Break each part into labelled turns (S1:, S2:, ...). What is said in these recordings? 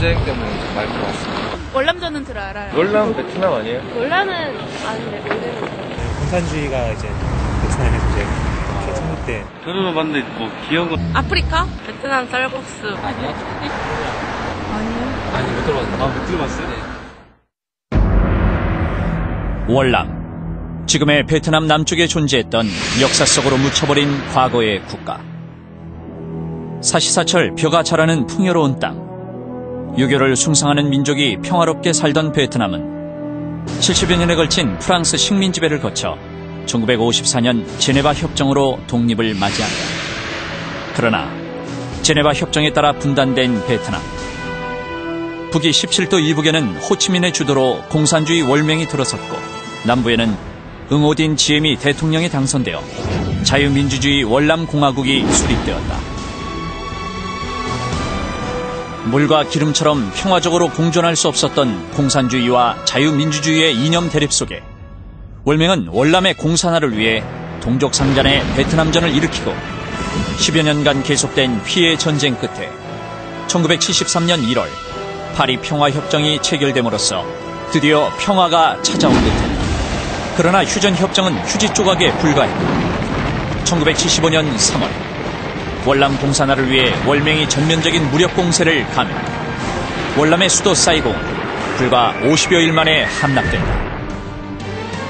S1: 전쟁 때문에 많이 들어왔습니다.
S2: 월남전은 알아요.
S1: 월남 베트남 아니에요?
S2: 월남은 아닌데 월남은.
S3: 공산주의가 이제 베트남에서 이제 총국 때.
S1: 저는 봤는데 뭐 기억은.
S2: 아프리카? 베트남 쌀국수.
S1: 아니요?
S2: 아니요.
S1: 아니 못 들어봤어요. 못 들어봤어요? 네.
S4: 월남. 지금의 베트남 남쪽에 존재했던 역사 속으로 묻혀버린 과거의 국가. 사시사철 벼가 자라는 풍요로운 땅. 유교를 숭상하는 민족이 평화롭게 살던 베트남은 70여 년에 걸친 프랑스 식민 지배를 거쳐 1954년 제네바 협정으로 독립을 맞이한다. 그러나 제네바 협정에 따라 분단된 베트남. 북위 17도 이북에는 호치민의 주도로 공산주의 월맹이 들어섰고 남부에는 응오딘 지엠이 대통령이 당선되어 자유민주주의 월남공화국이 수립되었다. 물과 기름처럼 평화적으로 공존할 수 없었던 공산주의와 자유민주주의의 이념 대립 속에 월맹은 월남의 공산화를 위해 동족상잔의 베트남전을 일으키고 10여 년간 계속된 피해 전쟁 끝에 1973년 1월 파리 평화협정이 체결됨으로써 드디어 평화가 찾아온 듯했다. 그러나 휴전협정은 휴지 조각에 불과했다. 1975년 3월 월남 공산화를 위해 월맹이 전면적인 무력 공세를 감행했다. 월남의 수도 사이공은 불과 50여일 만에 함락된다.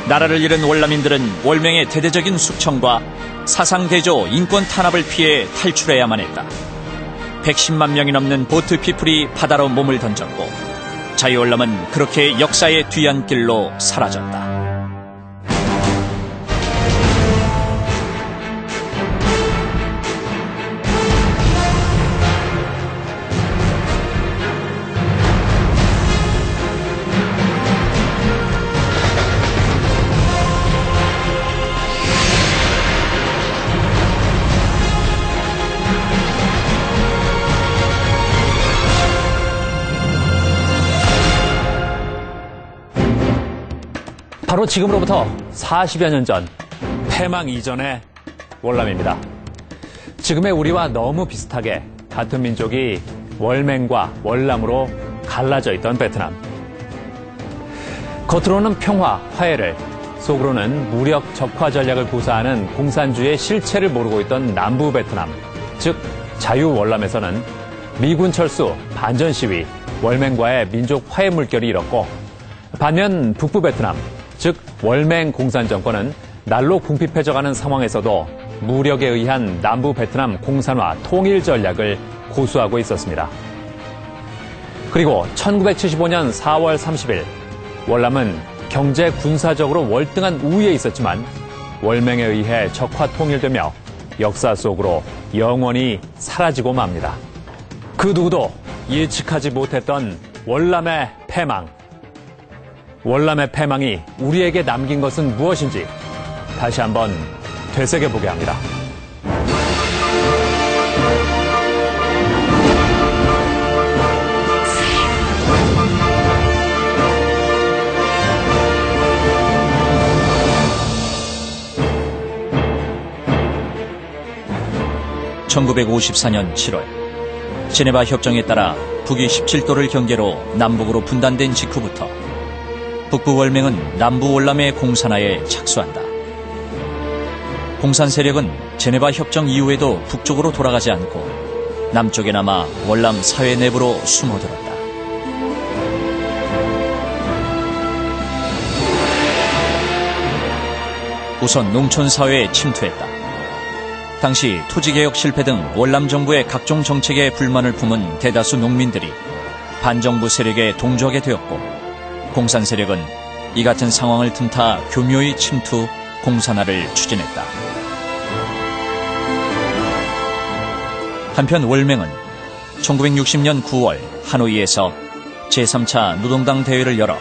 S4: 나라를 잃은 월남인들은 월맹의 대대적인 숙청과 사상대조 인권 탄압을 피해 탈출해야만 했다. 110만 명이 넘는 보트 피플이 바다로 몸을 던졌고 자유월남은 그렇게 역사의 뒤안길로 사라졌다.
S5: 바로 지금으로부터 40여 년 전 패망 이전의 월남입니다. 지금의 우리와 너무 비슷하게 같은 민족이 월맹과 월남으로 갈라져 있던 베트남. 겉으로는 평화, 화해를, 속으로는 무력 적화 전략을 구사하는 공산주의의 실체를 모르고 있던 남부 베트남, 즉 자유월남에서는 미군 철수, 반전 시위, 월맹과의 민족 화해 물결이 일었고 반면 북부 베트남, 즉 월맹 공산 정권은 날로 궁핍해져가는 상황에서도 무력에 의한 남부 베트남 공산화 통일 전략을 고수하고 있었습니다. 그리고 1975년 4월 30일 월남은 경제 군사적으로 월등한 우위에 있었지만 월맹에 의해 적화 통일되며 역사 속으로 영원히 사라지고 맙니다. 그 누구도 예측하지 못했던 월남의 패망. 월남의 패망이 우리에게 남긴 것은 무엇인지 다시 한번 되새겨보게 합니다.
S4: (1954년 7월) 제네바 협정에 따라 북위 17도를 경계로 남북으로 분단된 직후부터 북부 월맹은 남부 월남의 공산화에 착수한다. 공산 세력은 제네바 협정 이후에도 북쪽으로 돌아가지 않고 남쪽에 남아 월남 사회 내부로 숨어들었다. 우선 농촌 사회에 침투했다. 당시 토지개혁 실패 등 월남 정부의 각종 정책에 불만을 품은 대다수 농민들이 반정부 세력에 동조하게 되었고 공산 세력은 이 같은 상황을 틈타 교묘히 침투, 공산화를 추진했다. 한편 월맹은 1960년 9월 하노이에서 제3차 노동당 대회를 열어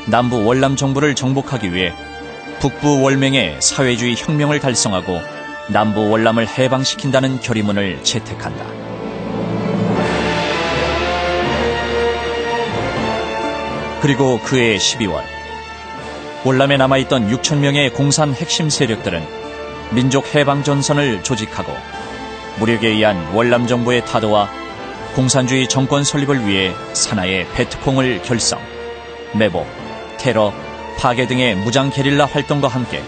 S4: 남부 월남 정부를 정복하기 위해 북부 월맹의 사회주의 혁명을 달성하고 남부 월남을 해방시킨다는 결의문을 채택한다. 그리고 그해 12월 월남에 남아있던 6천 명의 공산 핵심 세력들은 민족해방전선을 조직하고 무력에 의한 월남 정부의 타도와 공산주의 정권 설립을 위해 산하의 베트콩을 결성, 매복, 테러, 파괴 등의 무장 게릴라 활동과 함께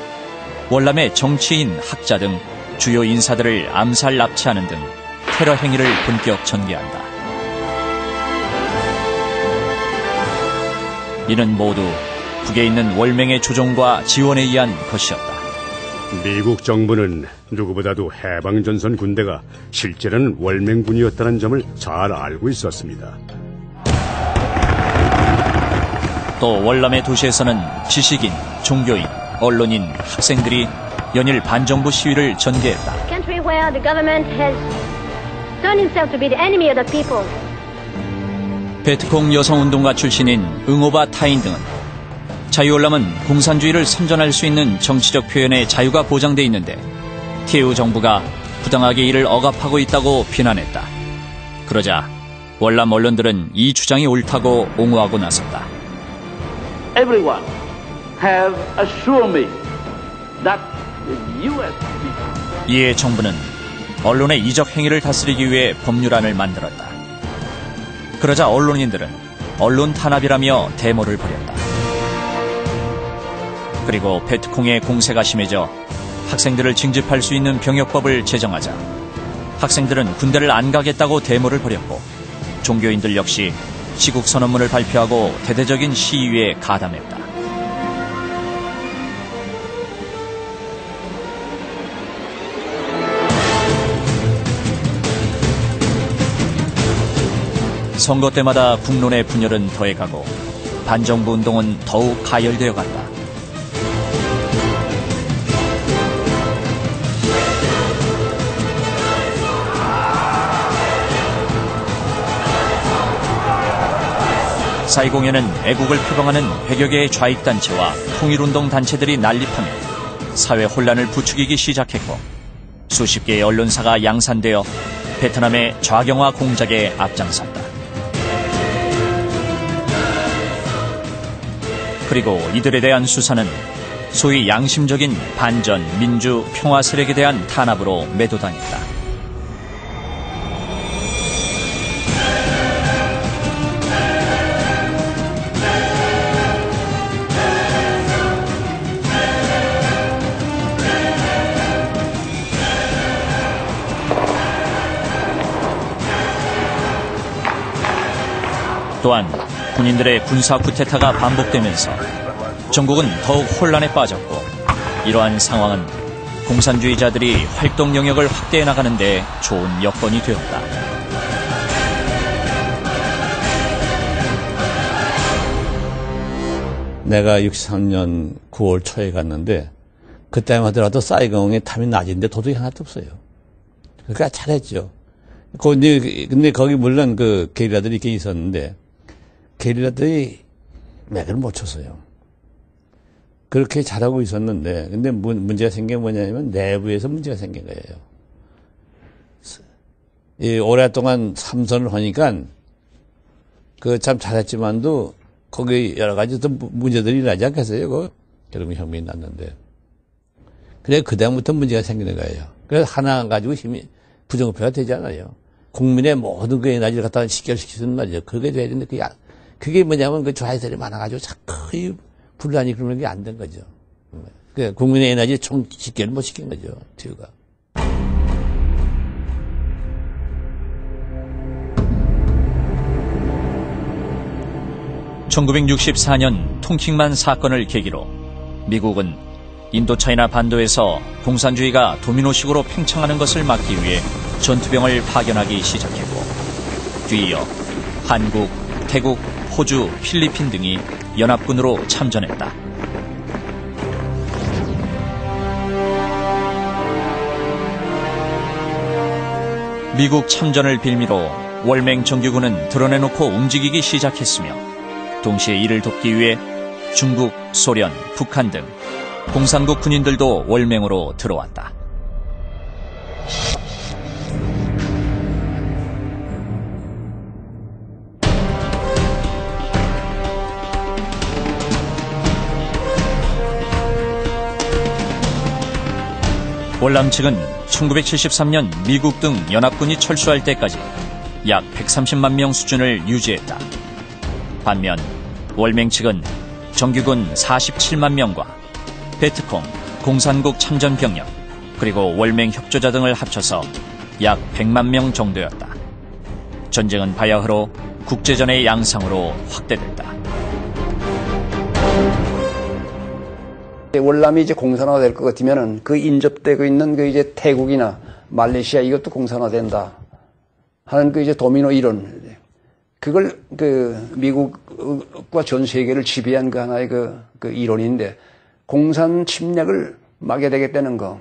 S4: 월남의 정치인, 학자 등 주요 인사들을 암살, 납치하는 등 테러 행위를 본격 전개한다. 이는 모두 북에 있는 월맹의 조종과 지원에 의한 것이었다.
S6: 미국 정부는 누구보다도 해방전선 군대가 실제로는 월맹군이었다는 점을 잘 알고 있었습니다.
S4: 또 월남의 도시에서는 지식인, 종교인, 언론인, 학생들이 연일 반정부 시위를 전개했다.
S7: Country where the government has turned itself to be the enemy of the people.
S4: 베트콩 여성운동가 출신인 응오바 타인 등은 자유월남은 공산주의를 선전할 수 있는 정치적 표현의 자유가 보장돼 있는데 티에우 정부가 부당하게 이를 억압하고 있다고 비난했다. 그러자 월남 언론들은 이 주장이 옳다고 옹호하고 나섰다.
S8: Everyone have assured me that the U.S.
S4: 이에 정부는 언론의 이적 행위를 다스리기 위해 법률안을 만들었다. 그러자 언론인들은 언론 탄압이라며 데모를 벌였다. 그리고 베트콩의 공세가 심해져 학생들을 징집할 수 있는 병역법을 제정하자 학생들은 군대를 안 가겠다고 데모를 벌였고 종교인들 역시 시국선언문을 발표하고 대대적인 시위에 가담했다. 선거 때마다 국론의 분열은 더해가고 반정부 운동은 더욱 가열되어 갔다. 사이공에는 애국을 표방하는 100여 개의 좌익단체와 통일운동 단체들이 난립하며 사회 혼란을 부추기기 시작했고 수십 개의 언론사가 양산되어 베트남의 좌경화 공작에 앞장섰다. 그리고 이들에 대한 수사는 소위 양심적인 반전, 민주, 평화 세력에 대한 탄압으로 매도당했다. 또한 군인들의 군사 쿠데타가 반복되면서 전국은 더욱 혼란에 빠졌고 이러한 상황은 공산주의자들이 활동 영역을 확대해 나가는 데 좋은 여건이 되었다.
S9: 내가 63년 9월 초에 갔는데 그때만 하더라도 사이공의 탐이 낮은데 도둑이 하나도 없어요. 그러니까 잘했죠. 근데 거기 물론 그 게릴라들이 있긴 있었는데 게릴라들이 맥을 못 쳤어요. 그렇게 잘하고 있었는데 근데 문제가 생긴 게 뭐냐면 내부에서 문제가 생긴 거예요. 이 오랫동안 삼선을 하니까 그 참 잘했지만도 거기 여러 가지 또 문제들이 나지 않겠어요? 그 결국 혁명이 났는데. 그래 그다음부터 문제가 생기는 거예요. 그래서 하나 가지고 힘이 부정부패가 되잖아요. 국민의 모든 그 에너지를 갖다 식결시키는 말이죠. 그게 돼야 되는데 그게 뭐냐면 그 좌회설이 많아가지고 자꾸 이 분란이 그러는 게 안 된 거죠. 그 국민의 에너지 총 집결을 못 시킨 거죠. 티우가.
S4: (1964년) 통킹만 사건을 계기로 미국은 인도차이나 반도에서 공산주의가 도미노식으로 팽창하는 것을 막기 위해 전투병을 파견하기 시작했고 뒤이어 한국, 태국, 호주, 필리핀 등이 연합군으로 참전했다. 미국 참전을 빌미로 월맹 정규군은 드러내놓고 움직이기 시작했으며 동시에 이를 돕기 위해 중국, 소련, 북한 등 공산국 군인들도 월맹으로 들어왔다. 월남 측은 1973년 미국 등 연합군이 철수할 때까지 약 130만 명 수준을 유지했다. 반면 월맹 측은 정규군 47만 명과 베트콩, 공산국 참전 병력, 그리고 월맹 협조자 등을 합쳐서 약 100만 명 정도였다. 전쟁은 바야흐로 국제전의 양상으로 확대됐다.
S10: 월남이 이제 공산화될 것 같으면은 그 인접되고 있는 그 이제 태국이나 말레이시아 이것도 공산화된다 하는 그 이제 도미노 이론, 그걸 그 미국과 전 세계를 지배한 그 하나의 그 이론인데, 공산 침략을 막아야 되겠다는 거.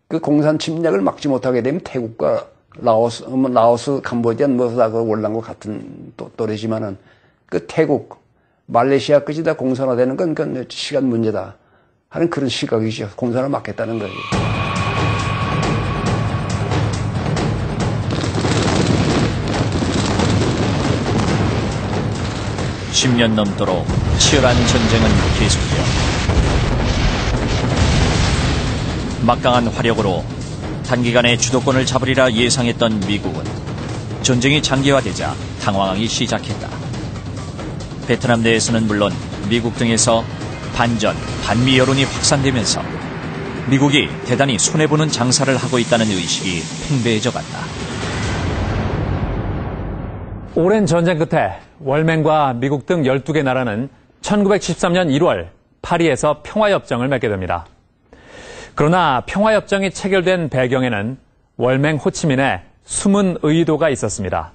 S10: 그 공산 침략을 막지 못하게 되면 태국과 라오스, 캄보디아 뭐다 그 월남과 같은 또래지만은 그 태국, 말레이시아까지 다 공산화되는 건 그 시간 문제다 하는 그런 시각이죠. 공산을 막겠다는 거예요.
S4: 10년 넘도록 치열한 전쟁은 계속되었다. 막강한 화력으로 단기간에 주도권을 잡으리라 예상했던 미국은 전쟁이 장기화되자 당황하기 시작했다. 베트남 내에서는 물론 미국 등에서 반전, 반미 여론이 확산되면서 미국이 대단히 손해보는 장사를 하고 있다는 의식이 팽배해져 갔다.
S5: 오랜 전쟁 끝에 월맹과 미국 등 12개 나라는 1913년 1월 파리에서 평화협정을 맺게 됩니다. 그러나 평화협정이 체결된 배경에는 월맹 호치민의 숨은 의도가 있었습니다.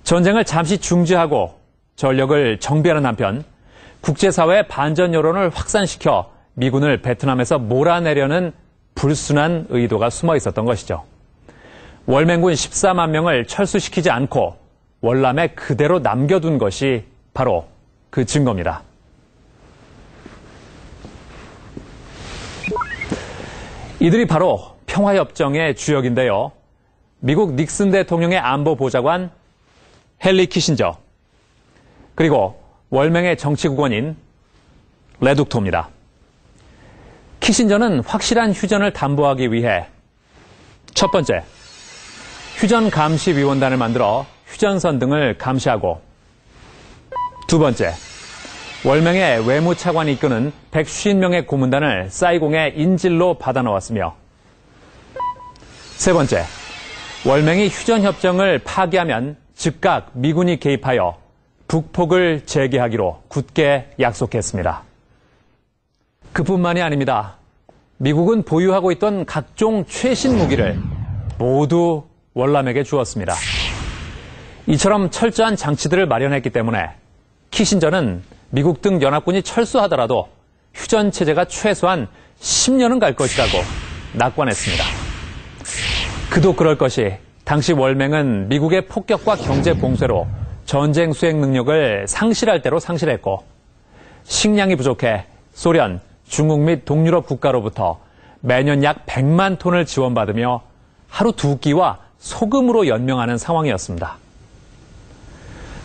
S5: 전쟁을 잠시 중지하고 전력을 정비하는 한편 국제사회의 반전 여론을 확산시켜 미군을 베트남에서 몰아내려는 불순한 의도가 숨어 있었던 것이죠. 월맹군 14만 명을 철수시키지 않고 월남에 그대로 남겨둔 것이 바로 그 증거입니다. 이들이 바로 평화협정의 주역인데요. 미국 닉슨 대통령의 안보보좌관 헨리 키신저, 그리고 월맹의 정치국원인 레둑토입니다. 키신저는 확실한 휴전을 담보하기 위해 첫 번째, 휴전감시위원단을 만들어 휴전선 등을 감시하고, 두 번째, 월맹의 외무차관이 이끄는 150명의 고문단을 사이공에 인질로 받아놓았으며, 세 번째, 월맹이 휴전협정을 파기하면 즉각 미군이 개입하여 북폭을 재개하기로 굳게 약속했습니다. 그뿐만이 아닙니다. 미국은 보유하고 있던 각종 최신 무기를 모두 월남에게 주었습니다. 이처럼 철저한 장치들을 마련했기 때문에 키신저는 미국 등 연합군이 철수하더라도 휴전 체제가 최소한 10년은 갈 것이라고 낙관했습니다. 그도 그럴 것이 당시 월맹은 미국의 폭격과 경제 봉쇄로 전쟁 수행 능력을 상실할 대로 상실했고, 식량이 부족해 소련, 중국 및 동유럽 국가로부터 매년 약 100만 톤을 지원받으며 하루 2끼와 소금으로 연명하는 상황이었습니다.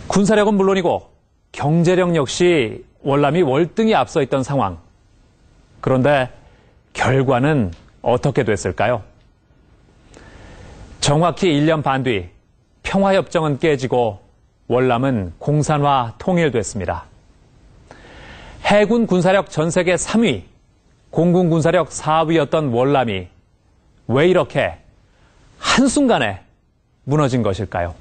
S5: 군사력은 물론이고 경제력 역시 월남이 월등히 앞서 있던 상황. 그런데 결과는 어떻게 됐을까요? 정확히 1년 반 뒤 평화협정은 깨지고 월남은 공산화 통일됐습니다. 해군 군사력 전 세계 3위, 공군 군사력 4위였던 월남이 왜 이렇게 한순간에 무너진 것일까요?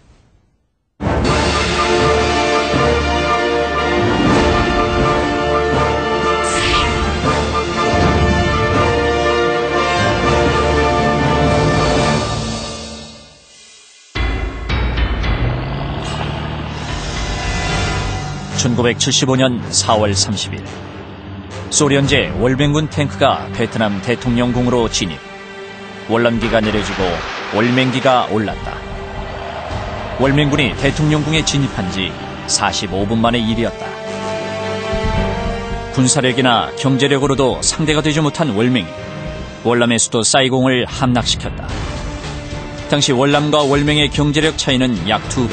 S4: (1975년 4월 30일) 소련제 월맹군 탱크가 베트남 대통령궁으로 진입. 월남기가 내려지고 월맹기가 올랐다. 월맹군이 대통령궁에 진입한 지 45분 만의 일이었다. 군사력이나 경제력으로도 상대가 되지 못한 월맹이 월남의 수도 사이공을 함락시켰다. 당시 월남과 월맹의 경제력 차이는 약 2배.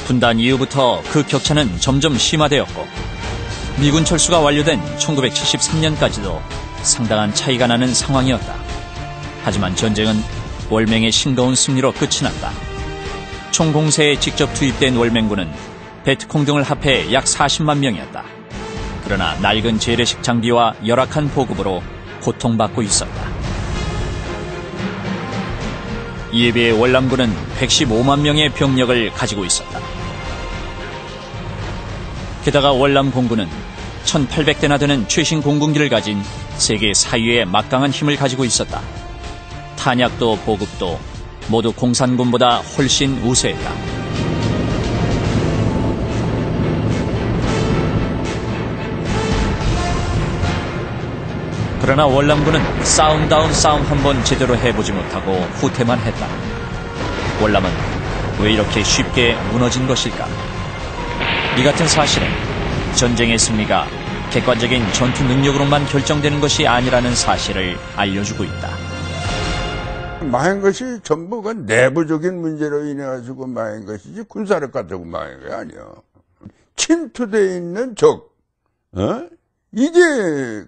S4: 분단 이후부터 그 격차는 점점 심화되었고, 미군 철수가 완료된 1973년까지도 상당한 차이가 나는 상황이었다. 하지만 전쟁은 월맹의 싱거운 승리로 끝이 났다. 총공세에 직접 투입된 월맹군은 베트콩 등을 합해 약 40만 명이었다. 그러나 낡은 재래식 장비와 열악한 보급으로 고통받고 있었다. 이에 비해 월남군은 115만 명의 병력을 가지고 있었다. 게다가 월남 공군은 1800대나 되는 최신 공군기를 가진 세계 4위의 막강한 힘을 가지고 있었다. 탄약도 보급도 모두 공산군보다 훨씬 우세했다. 그러나 월남군은 싸움다운 싸움 한번 제대로 해보지 못하고 후퇴만 했다. 월남은 왜 이렇게 쉽게 무너진 것일까? 이 같은 사실은 전쟁의 승리가 객관적인 전투 능력으로만 결정되는 것이 아니라는 사실을 알려주고 있다.
S11: 망한 것이 전부가 내부적인 문제로 인해 가지고 망한 것이지 군사력 가지고 망한 게 아니야. 침투되어 있는 적, 이게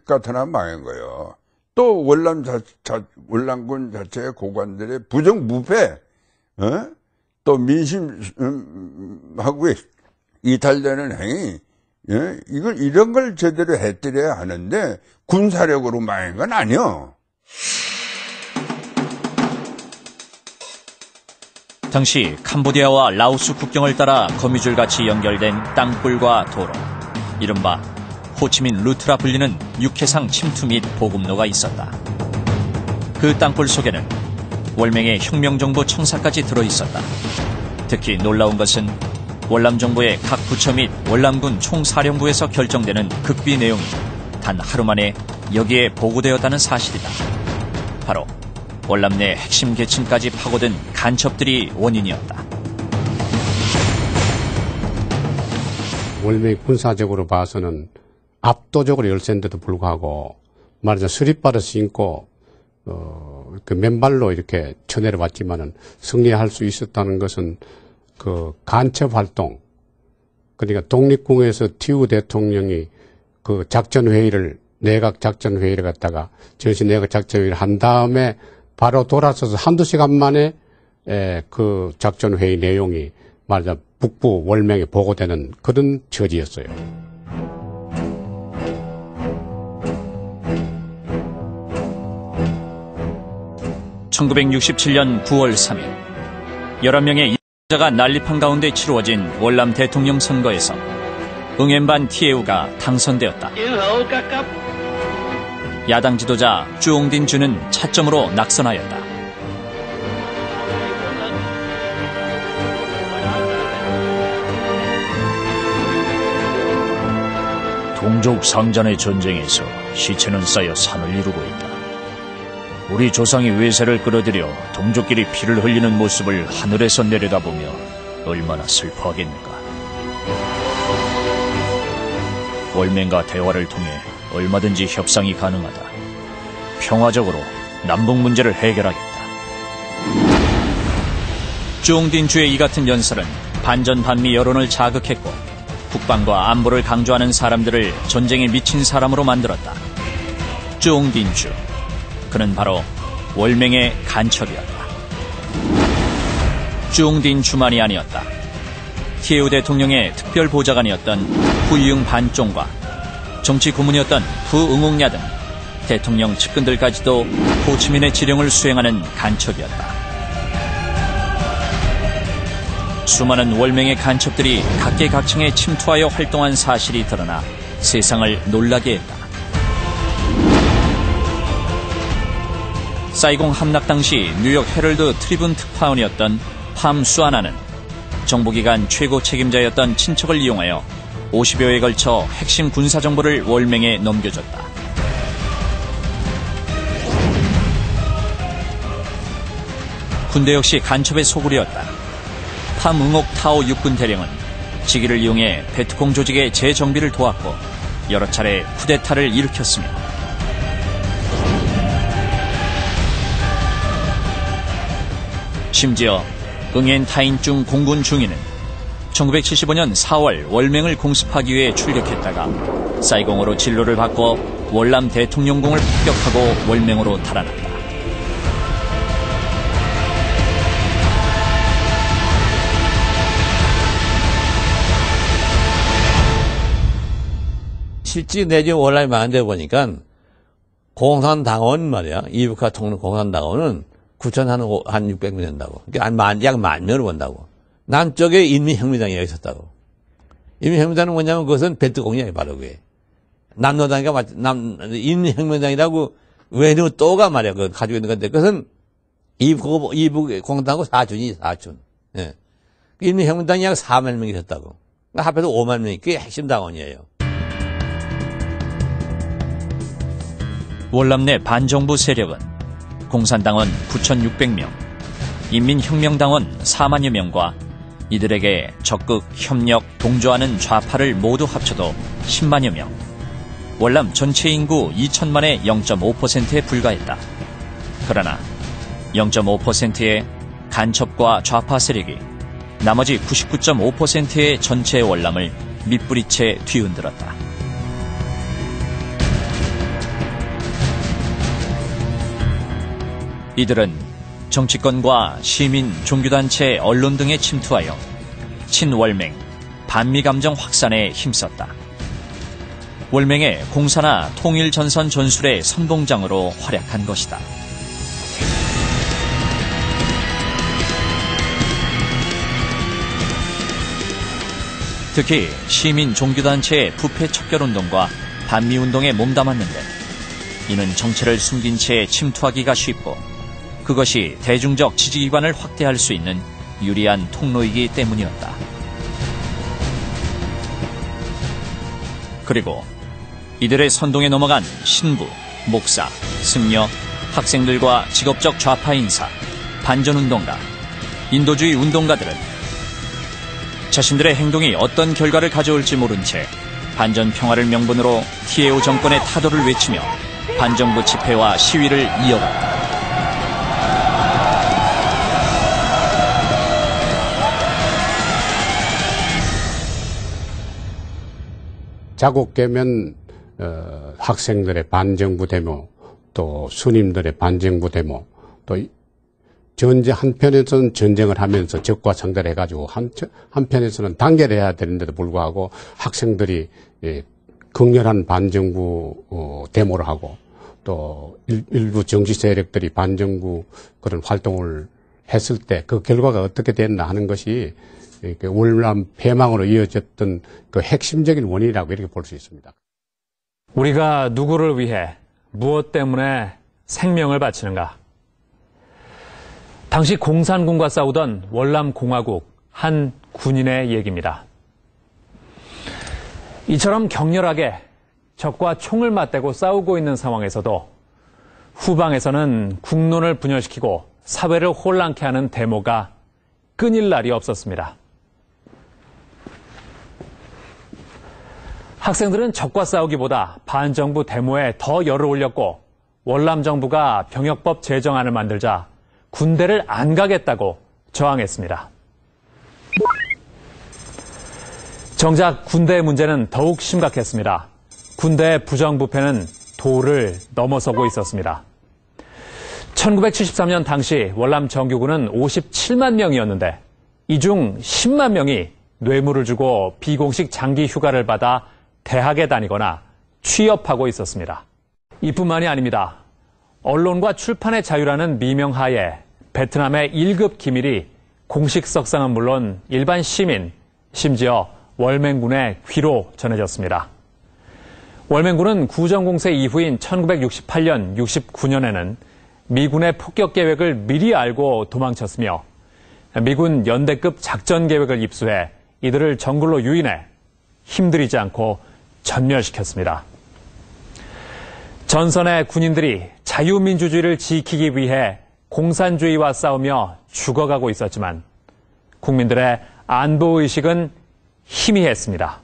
S11: 나타나 망한 거예요. 또 월남군 자체의 고관들의 부정부패, 또 민심하고 이탈되는 행위, 이런 걸 제대로 해드려야 하는데 군사력으로 망한 건 아니요.
S4: 당시 캄보디아와 라오스 국경을 따라 거미줄같이 연결된 땅굴과 도로, 이른바 호치민 루트라 불리는 육해상 침투 및 보급로가 있었다. 그 땅굴 속에는 월맹의 혁명정부 청사까지 들어있었다. 특히 놀라운 것은 월남정부의 각 부처 및 월남군 총사령부에서 결정되는 극비 내용이 단 하루 만에 여기에 보고되었다는 사실이다. 바로 월남 내 핵심 계층까지 파고든 간첩들이 원인이었다.
S6: 월맹이 군사적으로 봐서는 압도적으로 열세인데도 불구하고 말하자면 수리바를 신고 그 맨발로 이렇게 쳐내려왔지만은 승리할 수 있었다는 것은 그 간첩 활동, 그러니까 독립궁에서 티우 대통령이 그 작전회의를, 내각 작전회의를 갖다가 전시 내각 작전회의를 한 다음에 바로 돌아서서 한두 시간 만에 그 작전회의 내용이 말하자면 북부 월맹에 보고되는 그런 처지였어요.
S4: (1967년 9월 3일) 11명의 자가 난립한 가운데 치루어진 월남 대통령 선거에서 응엠반 티에우가 당선되었다. 야당 지도자 쭈옹딘 주는 차점으로 낙선하였다.
S12: 동족 상잔의 전쟁에서 시체는 쌓여 산을 이루고 있다. 우리 조상이 외세를 끌어들여 동족끼리 피를 흘리는 모습을 하늘에서 내려다보며 얼마나 슬퍼하겠는가. 월맹과 대화를 통해 얼마든지 협상이 가능하다. 평화적으로 남북 문제를 해결하겠다. 쭈옹딘주의 이 같은 연설은 반전반미 여론을 자극했고 국방과 안보를 강조하는 사람들을 전쟁에 미친 사람으로 만들었다. 쭈옹딘주, 그는 바로 월맹의 간첩이었다. 쭈옹딘주만이 아니었다. 티에우 대통령의 특별 보좌관이었던 후이응 반종과 정치 고문이었던 부응옥야 등 대통령 측근들까지도 호치민의 지령을 수행하는 간첩이었다. 수많은 월맹의 간첩들이 각계각층에 침투하여 활동한 사실이 드러나 세상을 놀라게 했다. 사이공 함락 당시 뉴욕 헤럴드 트리뷴 특파원이었던 팜 수아나는 정보기관 최고 책임자였던 친척을 이용하여 50여회에 걸쳐 핵심 군사 정보를 월맹에 넘겨줬다. 군대 역시 간첩의 소굴이었다. 팜 응옥 타오 육군 대령은 직위를 이용해 베트콩 조직의 재정비를 도왔고 여러 차례 쿠데타를 일으켰으며 심지어 응엔타인중 공군 중위는 1975년 4월 월맹을 공습하기 위해 출격했다가 사이공으로 진로를 바꿔 월남 대통령궁을 폭격하고 월맹으로 달아났다.
S9: 실제 내지 월남이 망한데 보니까 공산당원 말이야. 이북화 통로 공산당원은 9천 한 600명 된다고. 그러니까 약 10,000명을 본다고. 남쪽에 인민혁명당이 여기 있었다고. 인민혁명당은 뭐냐면 그것은 벨트 공략이 바로 그게. 남노당이가 인민혁명당이라고 외누 또가 말이야. 그거 가지고 있는 건데 그것은 이북 공산당하고 사촌이 사촌. 예. 인민혁명당이 약 4만 명이 있었다고. 합해서 5만 명이 그게 핵심 당원이에요.
S4: 월남 내 반정부 세력은 공산당원 9,600명, 인민혁명당원 4만여 명과 이들에게 적극 협력, 동조하는 좌파를 모두 합쳐도 10만여 명, 월남 전체 인구 2천만의 0.5%에 불과했다. 그러나 0.5%의 간첩과 좌파 세력이 나머지 99.5%의 전체 월남을 밑부리채 뒤흔들었다. 이들은 정치권과 시민, 종교단체, 언론 등에 침투하여 친월맹, 반미감정 확산에 힘썼다. 월맹의 공사나 통일전선 전술의 선봉장으로 활약한 것이다. 특히 시민, 종교단체의 부패 척결운동과 반미운동에 몸담았는데 이는 정체를 숨긴 채 침투하기가 쉽고 그것이 대중적 지지기관을 확대할 수 있는 유리한 통로이기 때문이었다. 그리고 이들의 선동에 넘어간 신부, 목사, 승려, 학생들과 직업적 좌파 인사, 반전운동가, 인도주의 운동가들은 자신들의 행동이 어떤 결과를 가져올지 모른 채 반전평화를 명분으로 TAO 정권의 타도를 외치며 반정부 집회와 시위를 이어갔다.
S6: 자국 개면 학생들의 반정부 데모, 또 스님들의 반정부 데모, 또 전제 한편에서는 전쟁을 하면서 적과 상대를 해가지고 한편에서는 단결을 해야 되는데도 불구하고 학생들이 극렬한 반정부 데모를 하고 또 일부 정치 세력들이 반정부 그런 활동을 했을 때 그 결과가 어떻게 됐나 하는 것이 월남 폐망으로 이어졌던 그 핵심적인 원인이라고 이렇게 볼 수 있습니다.
S5: 우리가 누구를 위해 무엇 때문에 생명을 바치는가? 당시 공산군과 싸우던 월남공화국 한 군인의 얘기입니다. 이처럼 격렬하게 적과 총을 맞대고 싸우고 있는 상황에서도 후방에서는 국론을 분열시키고 사회를 혼란케 하는 데모가 끊일 날이 없었습니다. 학생들은 적과 싸우기보다 반정부 데모에 더 열을 올렸고 월남 정부가 병역법 제정안을 만들자 군대를 안 가겠다고 저항했습니다. 정작 군대의 문제는 더욱 심각했습니다. 군대의 부정부패는 도를 넘어서고 있었습니다. 1973년 당시 월남 정규군은 57만 명이었는데 이 중 10만 명이 뇌물을 주고 비공식 장기 휴가를 받아 대학에 다니거나 취업하고 있었습니다. 이뿐만이 아닙니다. 언론과 출판의 자유라는 미명하에 베트남의 1급 기밀이 공식 석상은 물론 일반 시민, 심지어 월맹군의 귀로 전해졌습니다. 월맹군은 구정공세 이후인 1968년, 69년에는 미군의 폭격 계획을 미리 알고 도망쳤으며 미군 연대급 작전 계획을 입수해 이들을 정글로 유인해 힘들이지 않고 전멸시켰습니다. 전선의 군인들이 자유민주주의를 지키기 위해 공산주의와 싸우며 죽어가고 있었지만 국민들의 안보의식은 희미했습니다.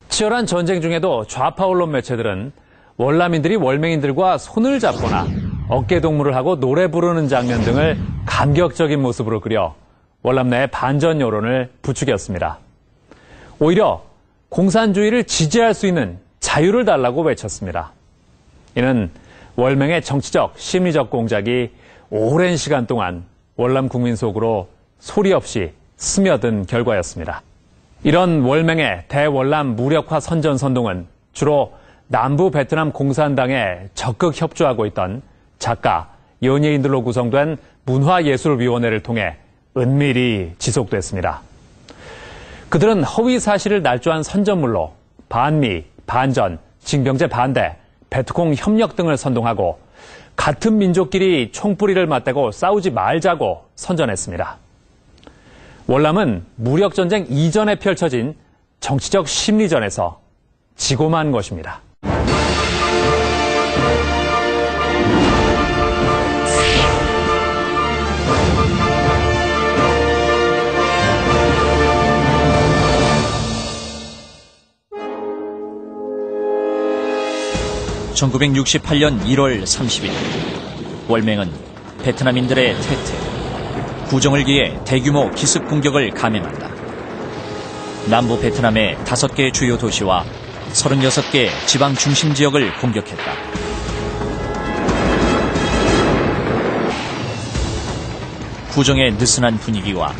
S5: 치열한 전쟁 중에도 좌파 언론 매체들은 월남인들이 월맹인들과 손을 잡거나 어깨동무를 하고 노래 부르는 장면 등을 감격적인 모습으로 그려 월남 내의 반전 여론을 부추겼습니다. 오히려 공산주의를 지지할 수 있는 자유를 달라고 외쳤습니다. 이는 월맹의 정치적, 심리적 공작이 오랜 시간 동안 월남 국민 속으로 소리 없이 스며든 결과였습니다. 이런 월맹의 대월남 무력화 선전선동은 주로 남부 베트남 공산당에 적극 협조하고 있던 작가, 연예인들로 구성된 문화예술위원회를 통해 은밀히 지속됐습니다. 그들은 허위 사실을 날조한 선전물로 반미, 반전, 징병제 반대, 베트콩 협력 등을 선동하고 같은 민족끼리 총뿌리를 맞대고 싸우지 말자고 선전했습니다. 월남은 무력전쟁 이전에 펼쳐진 정치적 심리전에서 지고 만 것입니다.
S4: (1968년 1월 30일) 월맹은 베트남인들의 퇴퇴, 구정을 기해 대규모 기습 공격을 감행한다. 남부 베트남의 5개 주요 도시와 36개 지방 중심 지역을 공격했다. 구정의 느슨한 분위기와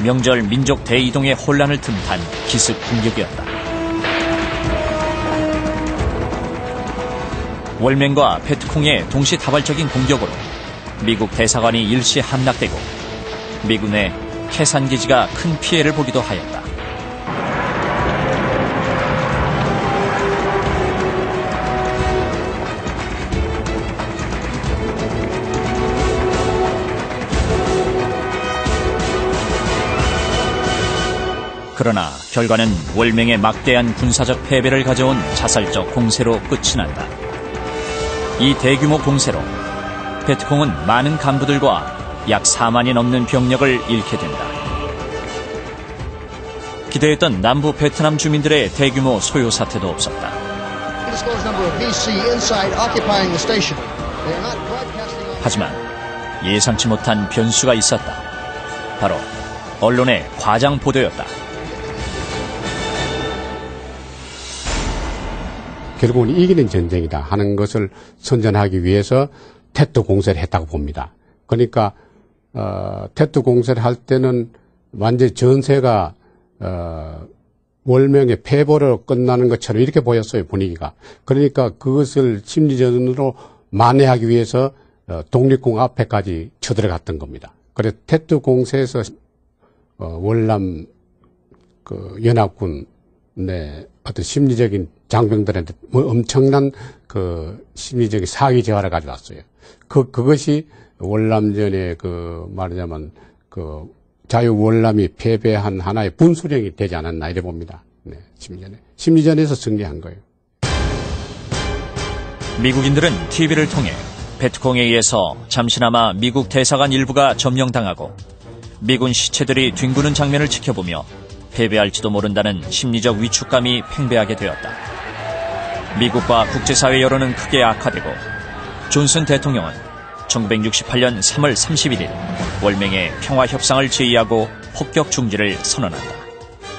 S4: 명절 민족 대이동의 혼란을 틈탄 기습 공격이었다. 월맹과 베트콩의 동시다발적인 공격으로 미국 대사관이 일시 함락되고 미군의 캐산기지가 큰 피해를 보기도 하였다. 그러나 결과는 월맹의 막대한 군사적 패배를 가져온 자살적 공세로 끝이 난다. 이 대규모 공세로 베트콩은 많은 간부들과 약 4만이 넘는 병력을 잃게 된다. 기대했던 남부 베트남 주민들의 대규모 소요 사태도 없었다. 하지만 예상치 못한 변수가 있었다. 바로 언론의 과장 보도였다.
S6: 결국은 이기는 전쟁이다 하는 것을 선전하기 위해서 테트 공세를 했다고 봅니다. 그러니까 테트 공세를 할 때는 완전히 전세가 월명의 패보로 끝나는 것처럼 이렇게 보였어요, 분위기가. 그러니까 그것을 심리전으로 만회하기 위해서 독립공 앞에까지 쳐들어갔던 겁니다. 그래서 테트 공세에서 월남 연합군의 어떤 심리적인 장병들한테 엄청난 심리적인 사기 재화를 가져왔어요. 그것이 월남전의 말하자면 자유 월남이 패배한 하나의 분수령이 되지 않았나 이래 봅니다. 네, 심리전에서 승리한 거예요.
S4: 미국인들은 TV를 통해 베트콩에 의해서 잠시나마 미국 대사관 일부가 점령당하고 미군 시체들이 뒹구는 장면을 지켜보며 패배할지도 모른다는 심리적 위축감이 팽배하게 되었다. 미국과 국제사회 여론은 크게 악화되고 존슨 대통령은 1968년 3월 31일 월맹의 평화협상을 제의하고 폭격 중지를 선언한다.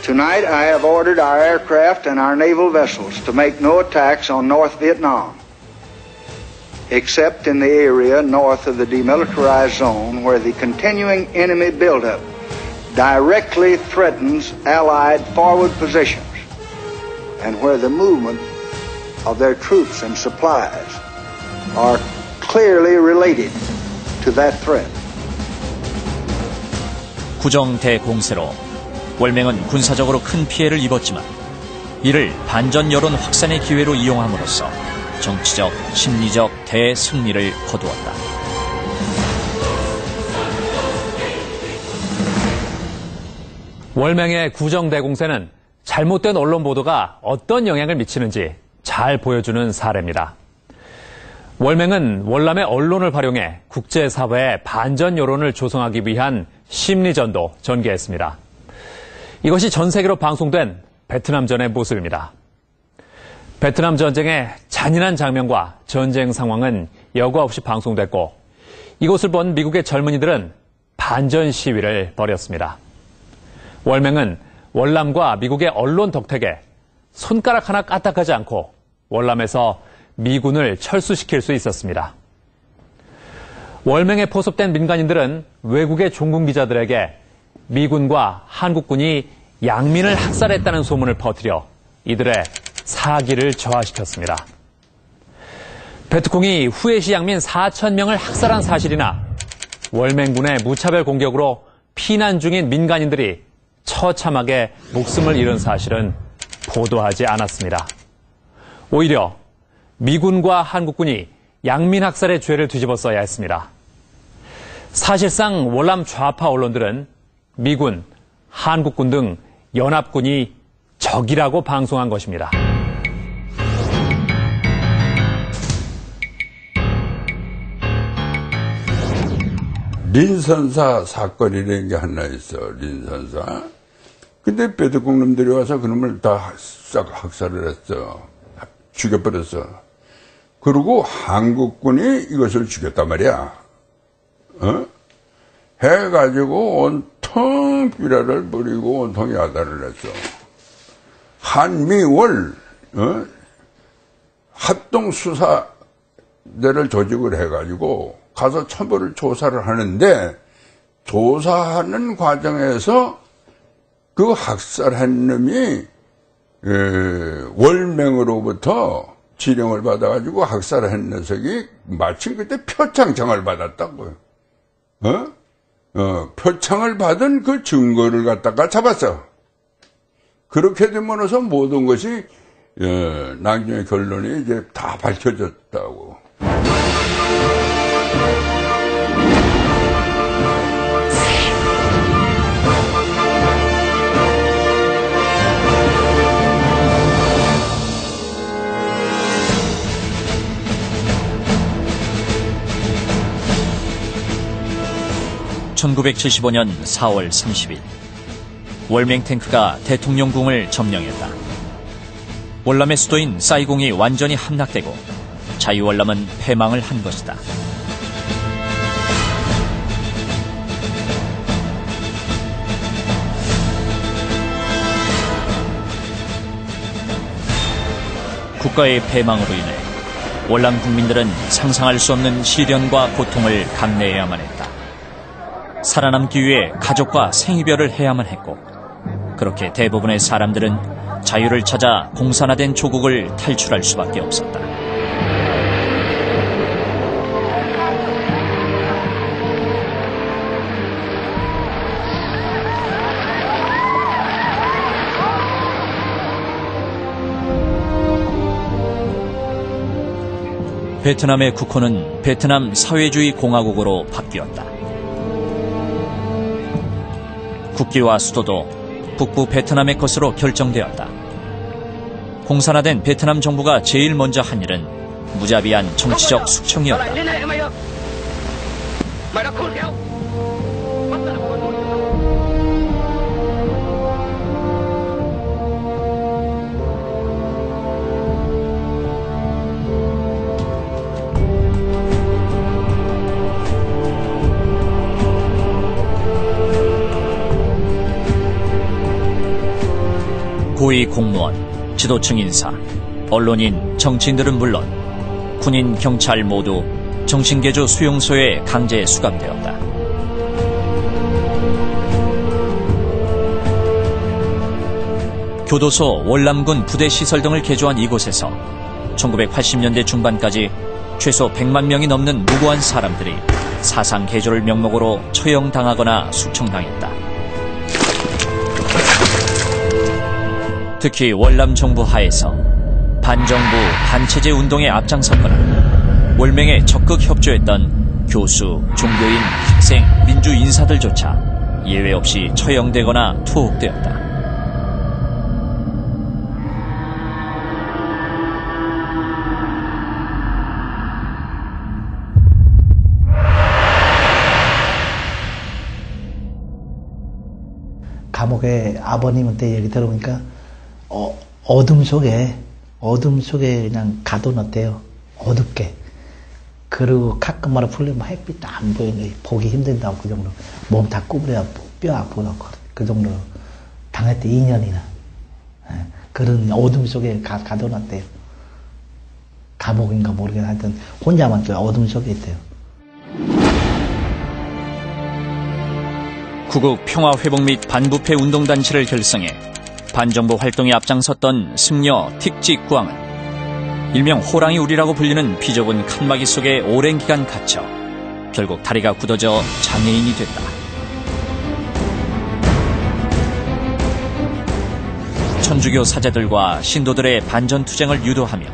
S13: Tonight I have ordered our aircraft and our naval vessels to make no attacks on North Vietnam, except in the area north of the demilitarized zone where the continuing enemy buildup directly threatens Allied forward positions and where the movement of their troops and supplies are clearly related to that threat.
S4: 구정 대공세로 월맹은 군사적으로 큰 피해를 입었지만 이를 반전 여론 확산의 기회로 이용함으로써 정치적, 심리적 대승리를 거두었다.
S5: 월맹의 구정 대공세는 잘못된 언론 보도가 어떤 영향을 미치는지 잘 보여주는 사례입니다. 월맹은 월남의 언론을 활용해 국제사회의 반전 여론을 조성하기 위한 심리전도 전개했습니다. 이것이 전 세계로 방송된 베트남전의 모습입니다. 베트남 전쟁의 잔인한 장면과 전쟁 상황은 여과 없이 방송됐고 이것을 본 미국의 젊은이들은 반전 시위를 벌였습니다. 월맹은 월남과 미국의 언론 덕택에 손가락 하나 까딱하지 않고 월남에서 미군을 철수시킬 수 있었습니다. 월맹에 포섭된 민간인들은 외국의 종군 기자들에게 미군과 한국군이 양민을 학살했다는 소문을 퍼뜨려 이들의 사기를 저하시켰습니다. 베트콩이 후에시 양민 4,000명을 학살한 사실이나 월맹군의 무차별 공격으로 피난 중인 민간인들이 처참하게 목숨을 잃은 사실은 보도하지 않았습니다. 오히려 미군과 한국군이 양민 학살의 죄를 뒤집어 써야 했습니다. 사실상 월남 좌파 언론들은 미군, 한국군 등 연합군이 적이라고 방송한 것입니다.
S11: 린선사 사건이라는 게 하나 있어, 린선사. 근데 베트콩 놈들이 와서 그놈을 다 싹 학살을 했어. 죽여버렸어. 그리고 한국군이 이것을 죽였단 말이야. 해가지고 온통 비라를 부리고 온통 야단을 했어. 한미월, 합동수사대를 조직을 해가지고 가서 처벌을 조사를 하는데, 조사하는 과정에서 그 학살한 놈이 월맹으로부터 지령을 받아가지고 학살한 녀석이 마침 그때 표창장을 받았다고요. 표창을 받은 그 증거를 갖다가 잡았어. 그렇게 되면서 모든 것이 나중에 결론이 이제 다 밝혀졌다고.
S4: (1975년 4월 30일) 월맹 탱크가 대통령궁을 점령했다. 월남의 수도인 사이공이 완전히 함락되고 자유월남은 패망을 한 것이다. 국가의 패망으로 인해 월남 국민들은 상상할 수 없는 시련과 고통을 감내해야만 했다. 살아남기 위해 가족과 생이별을 해야만 했고, 그렇게 대부분의 사람들은 자유를 찾아 공산화된 조국을 탈출할 수밖에 없었다. 베트남의 국호는 베트남 사회주의 공화국으로 바뀌었다. 국기와 수도도 북부 베트남의 것으로 결정되었다. 공산화된 베트남 정부가 제일 먼저 한 일은 무자비한 정치적 숙청이었다. 고위 공무원, 지도층 인사, 언론인, 정치인들은 물론 군인, 경찰 모두 정신개조 수용소에 강제 수감되었다. 교도소, 월남군 부대 시설 등을 개조한 이곳에서 1980년대 중반까지 최소 100만 명이 넘는 무고한 사람들이 사상 개조를 명목으로 처형당하거나 숙청당했다. 특히 월남 정부 하에서 반정부, 반체제 운동에 앞장섰거나 월맹에 적극 협조했던 교수, 종교인, 학생, 민주 인사들조차 예외 없이 처형되거나 투옥되었다.
S14: 감옥에 아버님한테 얘기 들어보니까 어둠 속에 그냥 가둬놨대요. 어둡게. 그리고 가끔마다 풀리면 햇빛도 안 보이는데 보기 힘든다고 그 정도로. 몸 다 구부려야 뼈 아프다고 그 정도로 당했대. 2년이나. 그런 어둠 속에 가둬놨대요. 감옥인가 모르겠는데 하여튼 혼자만 그 어둠 속에 있대요.
S4: 구국 평화회복 및 반부패 운동단체를 결성해 반정부 활동에 앞장섰던 승려 틱직구왕은 일명 호랑이 우리라고 불리는 비좁은 칸막이 속에 오랜 기간 갇혀 결국 다리가 굳어져 장애인이 됐다. 천주교 사제들과 신도들의 반전투쟁을 유도하며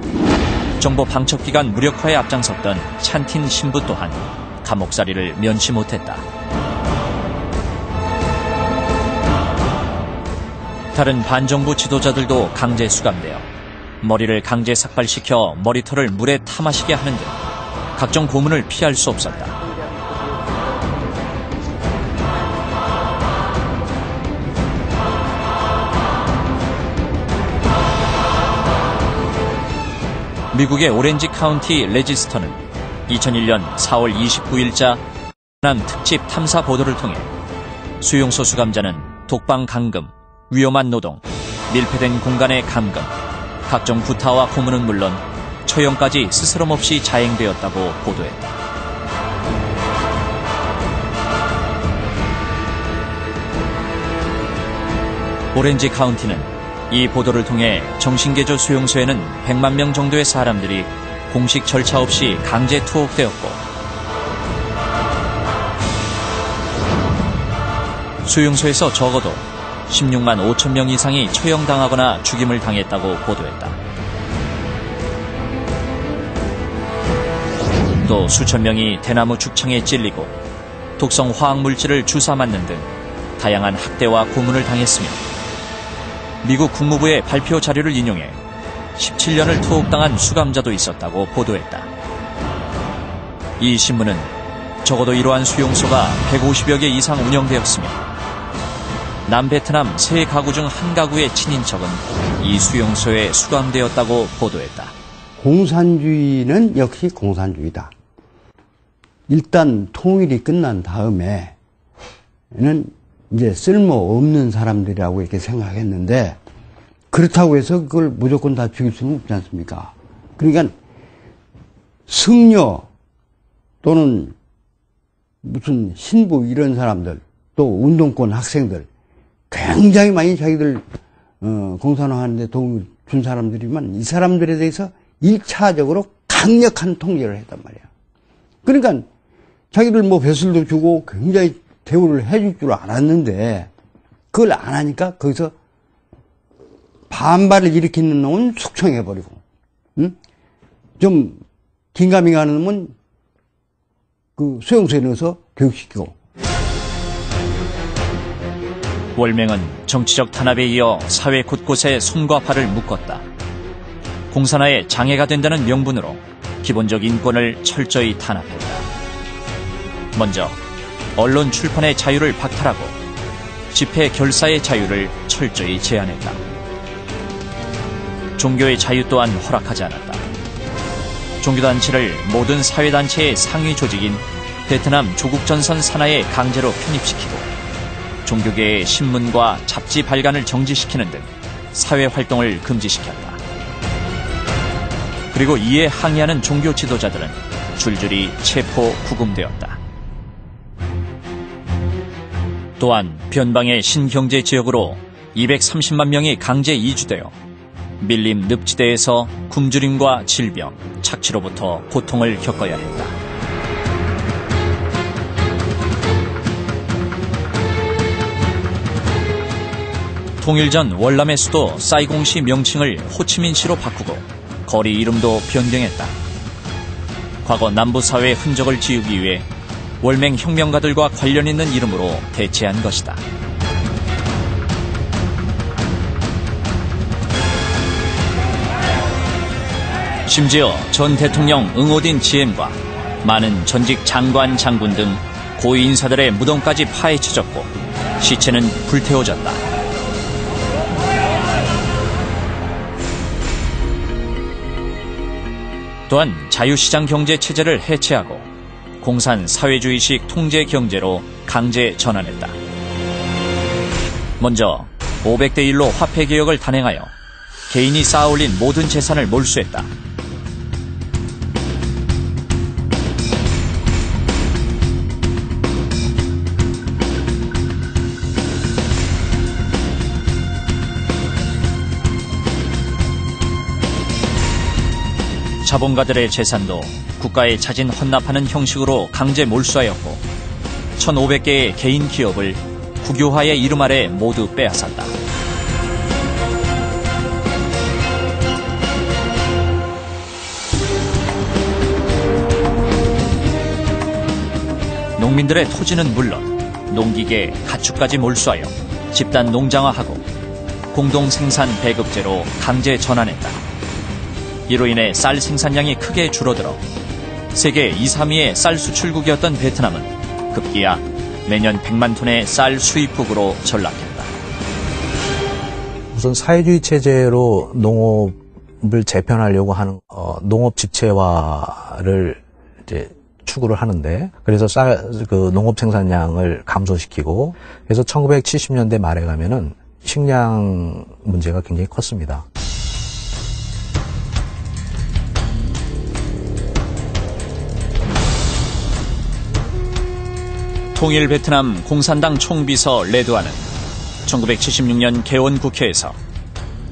S4: 정보 방첩기관 무력화에 앞장섰던 찬틴 신부 또한 감옥살이를 면치 못했다. 다른 반정부 지도자들도 강제 수감되어 머리를 강제 삭발시켜 머리털을 물에 타 마시게 하는 등 각종 고문을 피할 수 없었다. 미국의 오렌지 카운티 레지스터는 2001년 4월 29일자 베트남 특집 탐사 보도를 통해 수용소 수감자는 독방 감금, 위험한 노동, 밀폐된 공간의 감금, 각종 구타와 고문은 물론 처형까지 스스럼 없이 자행되었다고 보도했다. 오렌지 카운티는 이 보도를 통해 정신개조 수용소에는 100만 명 정도의 사람들이 공식 절차 없이 강제 투옥되었고 수용소에서 적어도 16만 5천 명 이상이 처형당하거나 죽임을 당했다고 보도했다. 또 수천 명이 대나무 죽창에 찔리고 독성 화학물질을 주사 맞는 등 다양한 학대와 고문을 당했으며 미국 국무부의 발표 자료를 인용해 17년을 투옥당한 수감자도 있었다고 보도했다. 이 신문은 적어도 이러한 수용소가 150여 개 이상 운영되었으며 남베트남 3가구 중 한 가구의 친인척은 이 수용소에 수감되었다고 보도했다.
S15: 공산주의는 역시 공산주의다. 일단 통일이 끝난 다음에는 이제 쓸모없는 사람들이라고 이렇게 생각했는데 그렇다고 해서 그걸 무조건 다 죽일 수는 없지 않습니까? 그러니까 승려 또는 무슨 신부 이런 사람들 또 운동권 학생들 굉장히 많이 자기들 공산화하는데 도움을 준 사람들이지만 이 사람들에 대해서 1차적으로 강력한 통제를 했단 말이야. 그러니까 자기들 뭐 배설도 주고 굉장히 대우를 해줄 줄 알았는데 그걸 안 하니까 거기서 반발을 일으키는 놈은 숙청해버리고 좀 긴가민가 하는 놈은 그 수용소에 넣어서 교육시키고
S4: 월맹은 정치적 탄압에 이어 사회 곳곳에 손과 발을 묶었다. 공산화에 장애가 된다는 명분으로 기본적 인권을 철저히 탄압했다. 먼저 언론 출판의 자유를 박탈하고 집회 결사의 자유를 철저히 제한했다. 종교의 자유 또한 허락하지 않았다. 종교단체를 모든 사회단체의 상위 조직인 베트남 조국전선 산하에 강제로 편입시키고 종교계의 신문과 잡지 발간을 정지시키는 등 사회활동을 금지시켰다. 그리고 이에 항의하는 종교 지도자들은 줄줄이 체포, 구금되었다. 또한 변방의 신경제 지역으로 230만 명이 강제 이주되어 밀림 늪지대에서 굶주림과 질병, 착취로부터 고통을 겪어야 했다. 통일 전 월남의 수도 사이공시 명칭을 호치민시로 바꾸고 거리 이름도 변경했다. 과거 남부사회의 흔적을 지우기 위해 월맹 혁명가들과 관련 있는 이름으로 대체한 것이다. 심지어 전 대통령 응오딘 GM과 많은 전직 장관, 장군 등 고위 인사들의 무덤까지 파헤쳐졌고 시체는 불태워졌다. 또한 자유시장 경제 체제를 해체하고 공산 사회주의식 통제 경제로 강제 전환했다. 먼저 500대 1로 화폐 개혁을 단행하여 개인이 쌓아올린 모든 재산을 몰수했다. 자본가들의 재산도 국가에 자진 헌납하는 형식으로 강제 몰수하였고 1,500개의 개인 기업을 국유화의 이름 아래 모두 빼앗았다. 농민들의 토지는 물론 농기계, 가축까지 몰수하여 집단 농장화하고 공동 생산 배급제로 강제 전환했다. 이로 인해 쌀 생산량이 크게 줄어들어 세계 2, 3위의 쌀 수출국이었던 베트남은 급기야 매년 100만 톤의 쌀 수입국으로 전락했다.
S16: 우선 사회주의 체제로 농업을 재편하려고 하는 농업 직체화를 이제 추구를 하는데, 그래서 농업 생산량을 감소시키고, 그래서 1970년대 말에 가면은 식량 문제가 굉장히 컸습니다.
S4: 통일 베트남 공산당 총비서 레드와는 1976년 개원 국회에서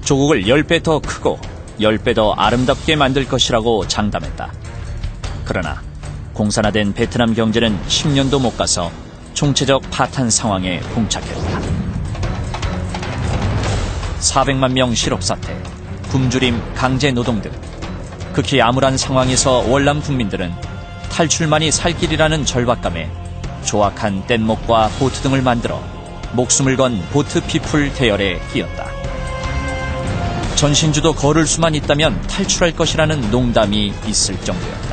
S4: 조국을 10배 더 크고 10배 더 아름답게 만들 것이라고 장담했다. 그러나 공산화된 베트남 경제는 10년도 못 가서 총체적 파탄 상황에 봉착했다. 400만 명 실업사태, 굶주림, 강제노동 등 극히 암울한 상황에서 월남 국민들은 탈출만이 살 길이라는 절박감에 조악한 뗏목과 보트 등을 만들어 목숨을 건 보트 피플 대열에 끼었다. 전신주도 걸을 수만 있다면 탈출할 것이라는 농담이 있을 정도였다.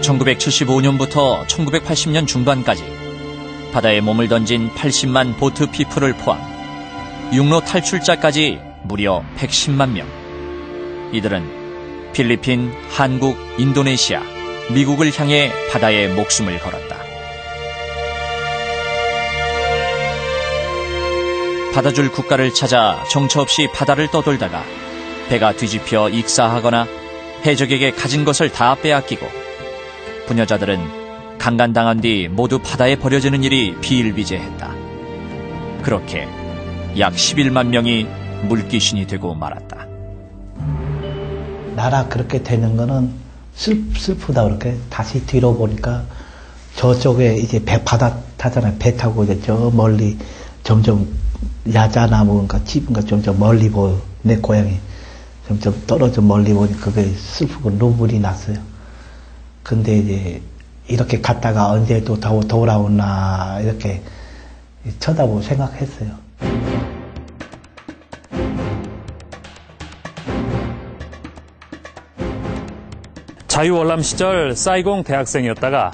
S4: (1975년부터) 1980년 중반까지 바다에 몸을 던진 80만 보트 피플을 포함 육로 탈출자까지 무려 110만 명. 이들은 필리핀, 한국, 인도네시아, 미국을 향해 바다에 목숨을 걸었다. 받아줄 국가를 찾아 정처 없이 바다를 떠돌다가 배가 뒤집혀 익사하거나 해적에게 가진 것을 다 빼앗기고 부녀자들은 강간당한 뒤 모두 바다에 버려지는 일이 비일비재했다. 그렇게 약 11만 명이 물귀신이 되고 말았다.
S14: 나라 그렇게 되는 거는 슬프다 그렇게 다시 뒤로 보니까 저쪽에 이제 바다 타잖아요. 배 타고 이제 저 멀리 점점 야자나무인가 집인가 점점 멀리 보여. 내 고향이 점점 떨어져 멀리 보니 그게 슬프고 눈물이 났어요. 근데 이제 이렇게 갔다가 언제 또 돌아오나 이렇게 쳐다보고 생각했어요.
S5: 자유월남 시절 사이공 대학생이었다가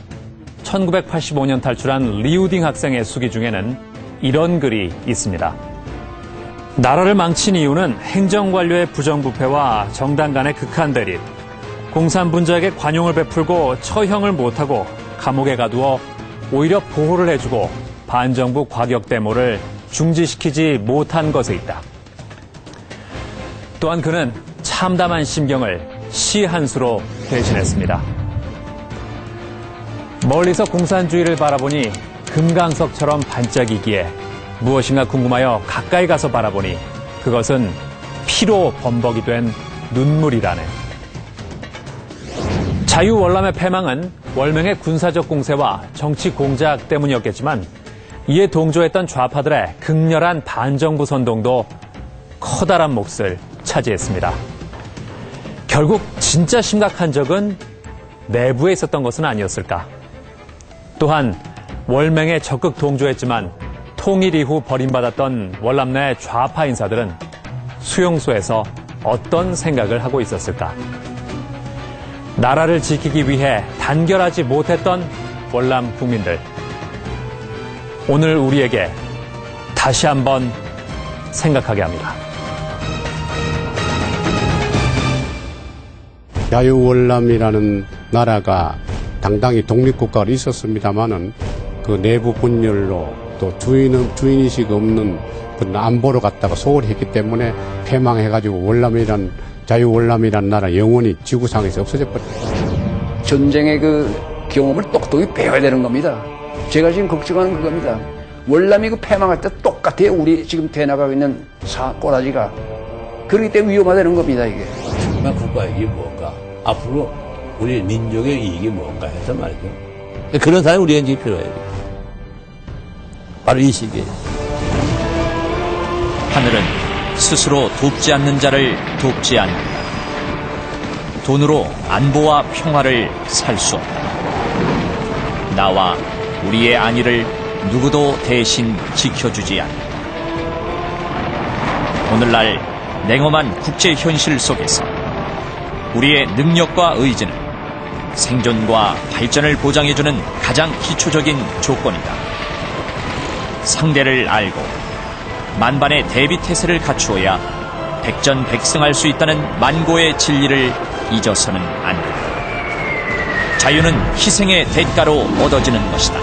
S5: 1985년 탈출한 리우딩 학생의 수기 중에는 이런 글이 있습니다. 나라를 망친 이유는 행정관료의 부정부패와 정당 간의 극한 대립, 공산분자에게 관용을 베풀고 처형을 못하고 감옥에 가두어 오히려 보호를 해주고 반정부 과격 데모를 중지시키지 못한 것에 있다. 또한 그는 참담한 심경을 시 한 수로 대신했습니다. 멀리서 공산주의를 바라보니 금강석처럼 반짝이기에 무엇인가 궁금하여 가까이 가서 바라보니 그것은 피로 범벅이 된 눈물이라네. 자유월남의 패망은 월명의 군사적 공세와 정치 공작 때문이었겠지만 이에 동조했던 좌파들의 극렬한 반정부 선동도 커다란 몫을 차지했습니다. 결국 진짜 심각한 적은 내부에 있었던 것은 아니었을까. 또한 월맹에 적극 동조했지만 통일 이후 버림받았던 월남 내 좌파 인사들은 수용소에서 어떤 생각을 하고 있었을까. 나라를 지키기 위해 단결하지 못했던 월남 국민들. 오늘 우리에게 다시 한번 생각하게 합니다.
S6: 자유월남이라는 나라가 당당히 독립국가로 있었습니다만은 그 내부 분열로 또 주인의식 없는 그 안보로 갖다가 소홀히 했기 때문에 패망해가지고 자유월남이란 나라 영원히 지구상에서 없어져 버렸다.
S10: 전쟁의 그 경험을 똑똑히 배워야 되는 겁니다. 제가 지금 걱정하는 그겁니다. 월남이 그 패망할 때 똑같아요. 우리 지금 돼나가고 있는 꼬라지가. 그렇기 때문에 위험하다는 겁니다, 이게.
S9: 정말 국가이익이 무엇인가? 앞으로 우리 민족의 이익이 무엇인가 해서 말이죠. 그런 사람이 우리가 이제 필요해요. 바로 이 시기에.
S4: 하늘은 스스로 돕지 않는 자를 돕지 않는다. 돈으로 안보와 평화를 살 수 없다. 나와 우리의 안위를 누구도 대신 지켜주지 않는다. 오늘날 냉엄한 국제 현실 속에서 우리의 능력과 의지는 생존과 발전을 보장해주는 가장 기초적인 조건이다. 상대를 알고 만반의 대비태세를 갖추어야 백전백승할 수 있다는 만고의 진리를 잊어서는 안 된다. 자유는 희생의 대가로 얻어지는 것이다.